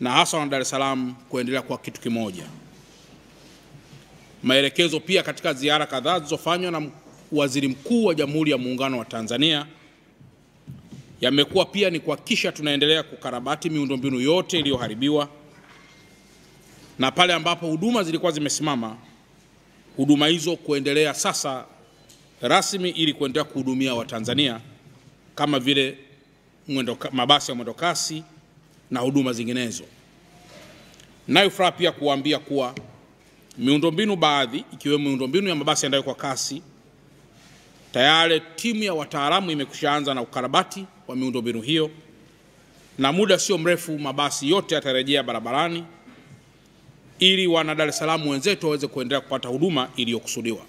na hasa wana Dar es Salaam kuendelea kwa kitu kimoja. Maelekezo pia katika ziara kadhaa zilizofanywa na Waziri Mkuu wa Jamhuri ya Muungano wa Tanzania yamekuwa pia ni kuhakikisha tunaendelea kukarabati miundombinu yote iliyoharibiwa, na pale ambapo huduma zilikuwa zimesimama, huduma hizo kuendelea sasa rasmi ili kuendelea kuhudumia Watanzania kama vile mabasi ya mwendokasi na huduma zinginezo. Nayo furaha pia kuambia kuwa miundombinu baadhi ikiwemo miundombinu ya mabasi yaendayo kwa kasi, tayari timu ya wataalamu imekushaanza na ukarabati wa miundombinu hiyo, na muda sio mrefu mabasi yote yatarejea barabarani ili wana Dar es Salaam wenzetu waweze kuendelea kupata huduma iliyokusudiwa.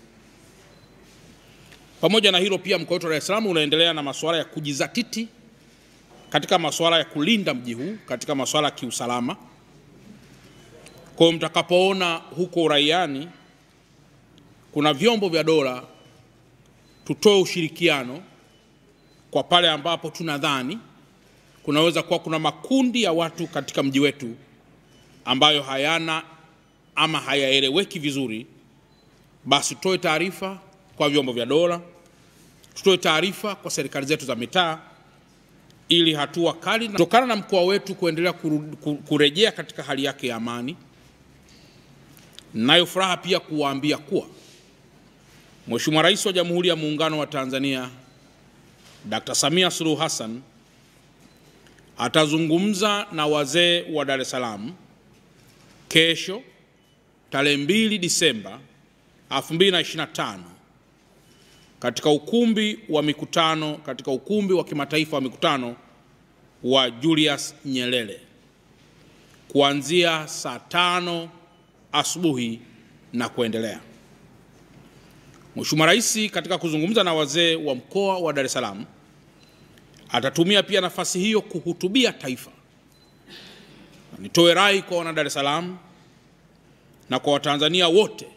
Pamoja na hilo pia mkoa wetu wa Dar es Salaam unaendelea na masuala ya kujizatiti katika masuala ya kulinda mji huu katika masuala ya kiusalama. Kwa mtakapoona huko uraiani kuna vyombo vya dola, tutoe ushirikiano kwa pale ambapo tunadhani kunaweza kuwa kuna makundi ya watu katika mji wetu ambayo hayana ama hayaeleweki vizuri, basi tutoe taarifa kwa vyombo vya dola, tutoe taarifa kwa serikali zetu za mitaa, ili hatua kali kutokana na mkoa wetu kuendelea kurejea katika hali yake ya amani. Nayo furaha pia kuwaambia kuwa Mheshimiwa Rais wa Jamhuri ya Muungano wa Tanzania Dr. Samia Suluhu Hassan atazungumza na wazee wa Dar es Salaam kesho tarehe 2 Disemba 2025 katika ukumbi wa kimataifa wa mikutano wa Julius Nyerere kuanzia saa 5 asubuhi na kuendelea. Mheshimiwa Rais katika kuzungumza na wazee wa mkoa wa Dar es Salaam atatumia pia nafasi hiyo kuhutubia taifa. Nitoe rai kwa wana Dar es Salaam na kwa Watanzania wote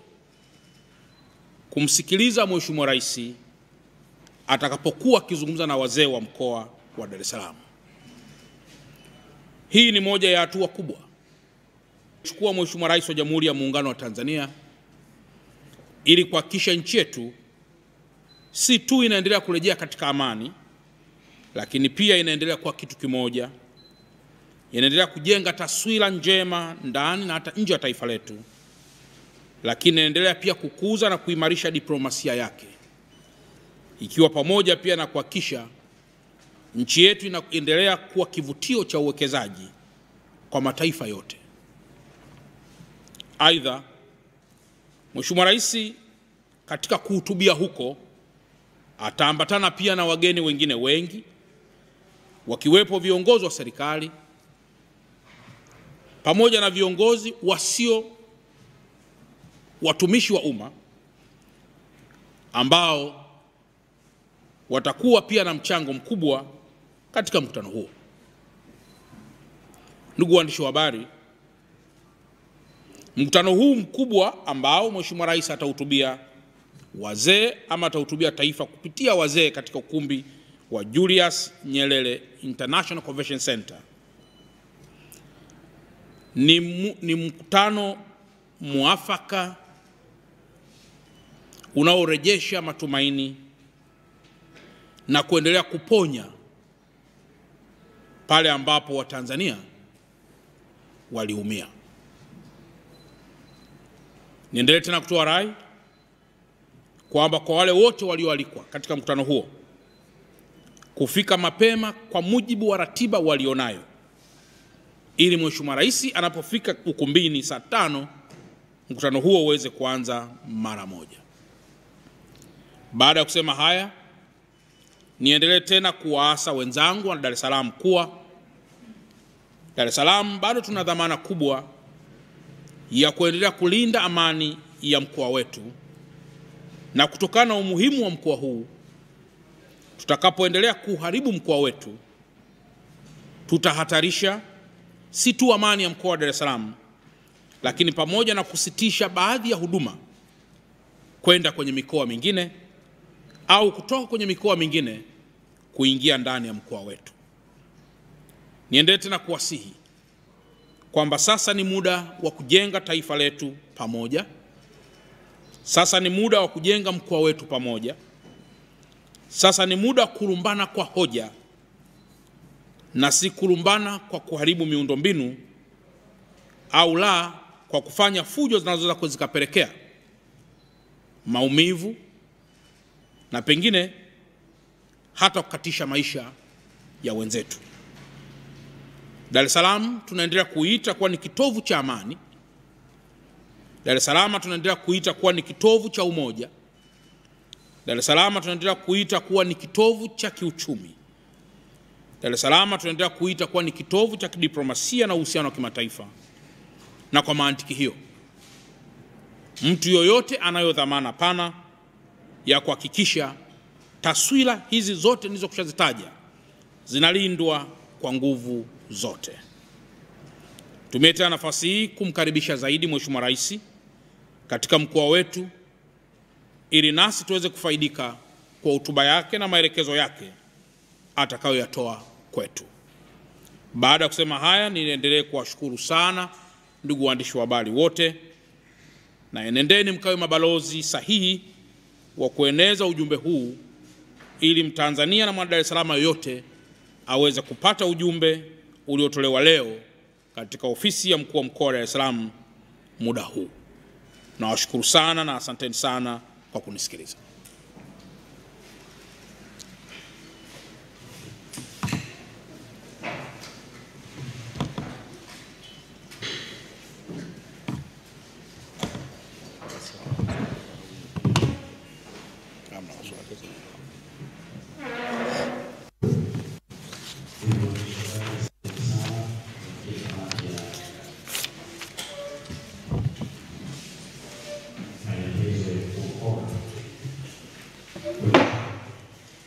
kumsikiliza Mheshimiwa Rais atakapokuwa akizungumza na wazee wa mkoa wa Dar es Salaam. Hii ni moja ya hatua kubwa chukua Mheshimiwa Rais wa Jamhuri ya Muungano wa Tanzania ili kuhakikisha nchi yetu si tu inaendelea kurejea katika amani, lakini pia inaendelea kuwa kitu kimoja, inaendelea kujenga taswira njema ndani na hata nje ya taifa letu, lakini inaendelea pia kukuza na kuimarisha diplomasia yake, ikiwa pamoja pia na kuhakikisha nchi yetu inaendelea kuwa kivutio cha uwekezaji kwa mataifa yote. Aidha, Mheshimiwa Rais katika kuhutubia huko ataambatana pia na wageni wengine wengi, wakiwepo viongozi wa serikali pamoja na viongozi wasio watumishi wa umma ambao watakuwa pia na mchango mkubwa katika mkutano huo. Ndugu waandishi wa habari, mkutano huu mkubwa ambao Mheshimiwa Rais atahutubia wazee ama atahutubia taifa kupitia wazee katika ukumbi wa Julius Nyerere International Convention Center ni mkutano muafaka unaorejesha matumaini na kuendelea kuponya pale ambapo Watanzania waliumia. Niendelee tena kutoa rai kwamba kwa wale wote walioalikwa katika mkutano huo kufika mapema kwa mujibu wa ratiba walionayo, ili Mheshimiwa Rais anapofika ukumbini saa 5 mkutano huo uweze kuanza mara moja. Baada ya kusema haya, niendelee tena kuwaasa wenzangu wa Dar es Salaam kuwa Dar es Salaam bado tuna dhamana kubwa ya kuendelea kulinda amani ya mkoa wetu, na kutokana na umuhimu wa mkoa huu, tutakapoendelea kuharibu mkoa wetu tutahatarisha si tu amani ya mkoa wa Dar es Salaam, lakini pamoja na kusitisha baadhi ya huduma kwenda kwenye mikoa mingine au kutoka kwenye mikoa mingine kuingia ndani ya mkoa wetu. Niendelee tena kuwasihi kwamba sasa ni muda wa kujenga taifa letu pamoja. Sasa ni muda wa kujenga mkoa wetu pamoja. Sasa ni muda wa kulumbana kwa hoja na si kulumbana kwa kuharibu miundombinu au la kwa kufanya fujo zinazoweza kuzikapelekea maumivu na pengine hata kukatisha maisha ya wenzetu. Dar es Salaam tunaendelea kuita kuwa ni kitovu cha amani. Dar es Salaam tunaendelea kuita kuwa ni kitovu cha umoja. Dar es Salaam tunaendelea kuita kuwa ni kitovu cha kiuchumi. Dar es Salaam tunaendelea kuita kuwa ni kitovu cha kidiplomasia na uhusiano wa kimataifa. Na kwa mantiki hiyo, mtu yoyote anayo dhamana pana ya kuhakikisha taswira hizi zote nilizokushazitaja zinalindwa kwa nguvu zote. Tumetea nafasi hii kumkaribisha zaidi Mheshimiwa Rais katika mkoa wetu ili nasi tuweze kufaidika kwa hotuba yake na maelekezo yake atakayoyatoa kwetu. Baada ya kusema haya, niendelee kuwashukuru sana ndugu waandishi wa habari wote, na enendeni mkawe mabalozi sahihi wa kueneza ujumbe huu ili Mtanzania na mwana Dar es Salaam yoyote aweze kupata ujumbe uliotolewa leo katika ofisi ya mkuu wa mkoa wa Dar es Salaam muda huu. Nawashukuru sana na asanteni sana kwa kunisikiliza.